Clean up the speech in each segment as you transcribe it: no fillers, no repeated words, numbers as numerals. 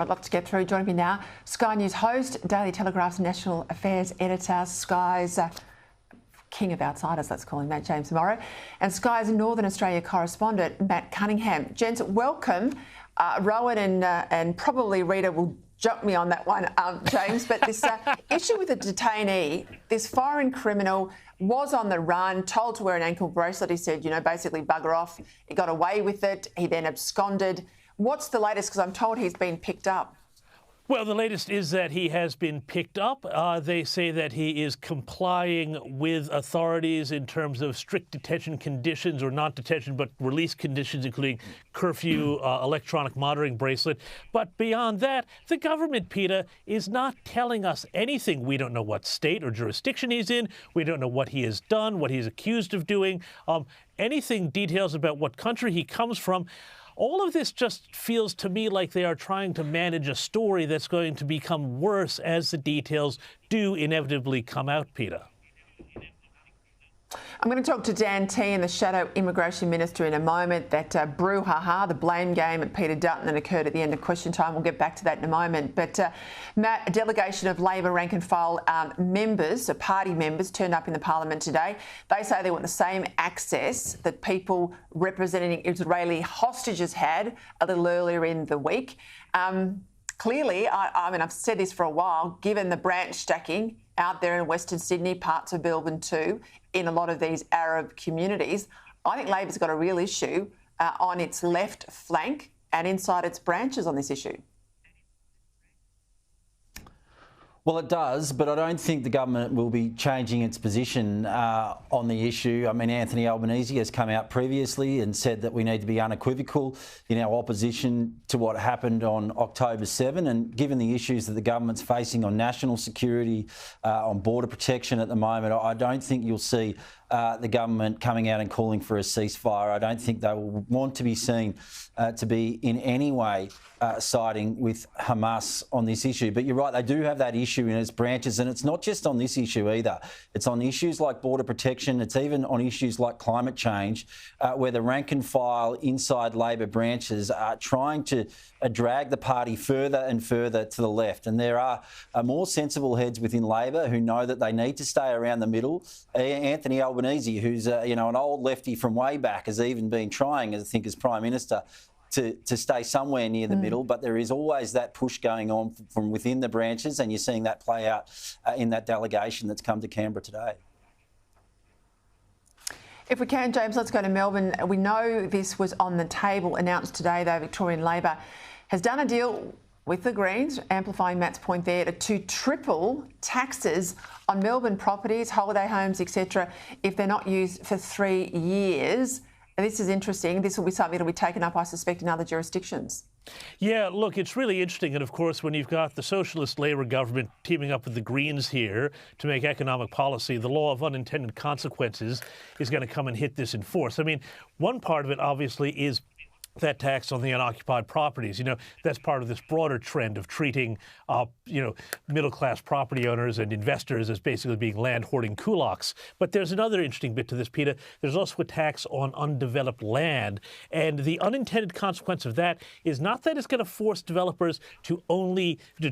I'd love to get through. Joining me now, Sky News host, Daily Telegraph's National Affairs editor, Sky's king of outsiders, let's call him that, James Morrow, and Sky's Northern Australia correspondent, Matt Cunningham. Gents, welcome. Rowan and probably Rita will jump me on that one, James, but this issue with the detainee, this foreign criminal was on the run, told to wear an ankle bracelet. He said, basically bugger off. He got away with it. He then absconded. What's the latest? Because I'm told he's been picked up. Well, the latest is that he has been picked up. They say that he is complying with authorities in terms of strict detention conditions, or not detention, but release conditions, including curfew, electronic monitoring bracelet. But beyond that, the government, Peta, is not telling us anything. We don't know what state or jurisdiction he's in. We don't know what he has done, what he's accused of doing, anything details about what country he comes from. All of this just feels to me like they are trying to manage a story that's going to become worse as the details do inevitably come out, Peta. I'm going to talk to Dan Tehan, the Shadow Immigration Minister, in a moment. That brouhaha, the blame game at Peter Dutton that occurred at the end of question time. We'll get back to that in a moment. But Matt, a delegation of Labor rank and file members, party members, turned up in the Parliament today. They say they want the same access that people representing Israeli hostages had a little earlier in the week. Clearly, I've said this for a while, given the branch stacking out there in Western Sydney, parts of Melbourne too, in a lot of these Arab communities, I think Labor's got a real issue on its left flank and inside its branches on this issue. Well, it does, but I don't think the government will be changing its position on the issue. I mean, Anthony Albanese has come out previously and said that we need to be unequivocal in our opposition to what happened on October 7. And given the issues that the government's facing on national security, on border protection at the moment, I don't think you'll see the government coming out and calling for a ceasefire. I don't think they will want to be seen to be in any way siding with Hamas on this issue. But you're right, they do have that issue in its branches, and it's not just on this issue either. It's on issues like border protection. It's even on issues like climate change, where the rank and file inside Labor branches are trying to drag the party further and further to the left. And there are more sensible heads within Labor who know that they need to stay around the middle. Anthony Albanese, who's an old lefty from way back, has even been trying, I think, as Prime Minister, to stay somewhere near the middle, but there is always that push going on from within the branches, and you're seeing that play out in that delegation that's come to Canberra today. If we can, James, let's go to Melbourne. We know this was on the table, announced today, though. Victorian Labor has done a deal with the Greens, amplifying Matt's point there, to triple taxes on Melbourne properties, holiday homes, etc., if they're not used for 3 years. And this is interesting. This will be something that will be taken up, I suspect, in other jurisdictions. Yeah, look, it's really interesting. And of course, when you've got the Socialist Labor government teaming up with the Greens here to make economic policy, the law of unintended consequences is going to come and hit this in force. I mean, one part of it, obviously, is that tax on the unoccupied properties. That's part of this broader trend of treating, middle-class property owners and investors as basically being land-hoarding kulaks. But there's another interesting bit to this, Peta. There's also a tax on undeveloped land. And the unintended consequence of that is not that it's going to force developers to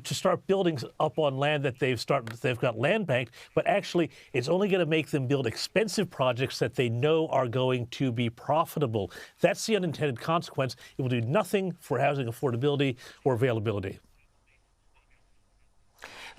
start building up on land that they've got land banked, but actually it's only going to make them build expensive projects that they know are going to be profitable. That's the unintended consequence. It will do nothing for housing affordability or availability.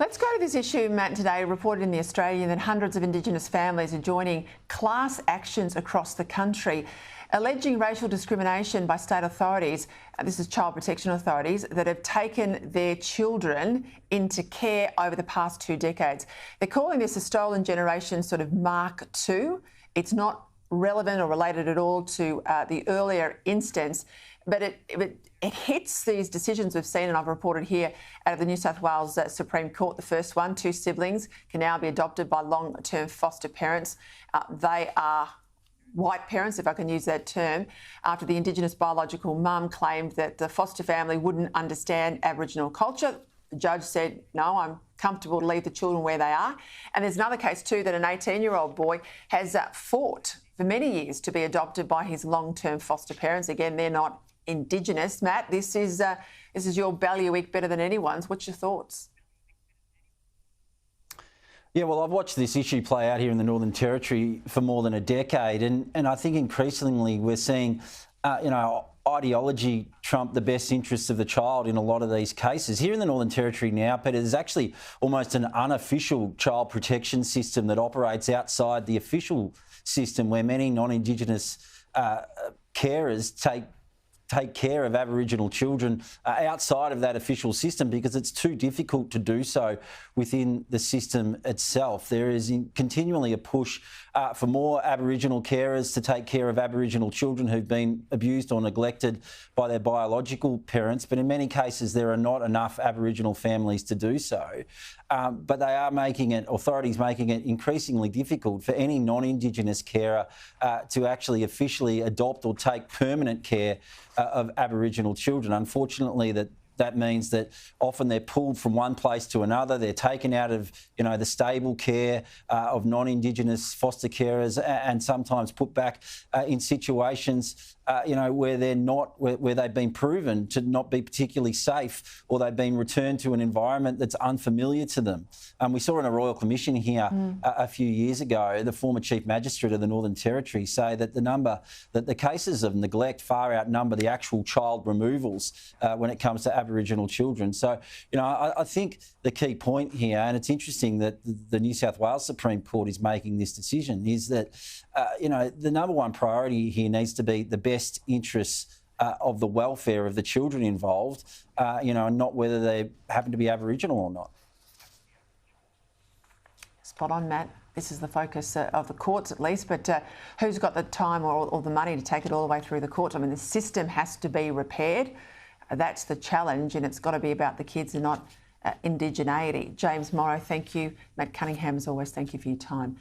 Let's go to this issue, Matt, today, reported in The Australian that hundreds of Indigenous families are joining class actions across the country, alleging racial discrimination by state authorities, this is child protection authorities, that have taken their children into care over the past 2 decades. They're calling this a stolen generation sort of Mark II. It's not relevant or related at all to the earlier instance, but it hits these decisions we've seen, and I've reported here out of the New South Wales Supreme Court. The first one, 2 siblings can now be adopted by long-term foster parents. They are white parents, if I can use that term, after the Indigenous biological mum claimed that the foster family wouldn't understand Aboriginal culture. The judge said, no, I'm comfortable to leave the children where they are. And there's another case too that an 18-year-old boy has fought for many years to be adopted by his long-term foster parents. Again, they're not Indigenous. Matt, this is This is your bailiwick better than anyone's. What's your thoughts? Yeah, well, I've watched this issue play out here in the Northern Territory for more than a decade, and I think increasingly we're seeing, ideology trump the best interests of the child in a lot of these cases. Here in the Northern Territory now, Peter, there's actually almost an unofficial child protection system that operates outside the official system, where many non-Indigenous carers take care of Aboriginal children outside of that official system because it's too difficult to do so within the system itself. There is continually a push for more Aboriginal carers to take care of Aboriginal children who've been abused or neglected by their biological parents, but in many cases there are not enough Aboriginal families to do so. But they are authorities making it increasingly difficult for any non-Indigenous carer to actually officially adopt or take permanent care of Aboriginal children. Unfortunately, that means that often they're pulled from one place to another. They're taken out of, the stable care of non-Indigenous foster carers and sometimes put back in situations, where where they've been proven to not be particularly safe, or they've been returned to an environment that's unfamiliar to them. We saw in a Royal Commission here a few years ago, the former Chief Magistrate of the Northern Territory say that the cases of neglect far outnumber the actual child removals when it comes to Aboriginal children. So, I think the key point here, and it's interesting that the New South Wales Supreme Court is making this decision, is that, the number one priority here needs to be the best interests of the welfare of the children involved, and not whether they happen to be Aboriginal or not. Spot on, Matt. This is the focus of the courts, at least, but who's got the time or the money to take it all the way through the courts? I mean, the system has to be repaired. That's the challenge, and it's got to be about the kids and not indigeneity. James Morrow, thank you. Matt Cunningham, as always, thank you for your time.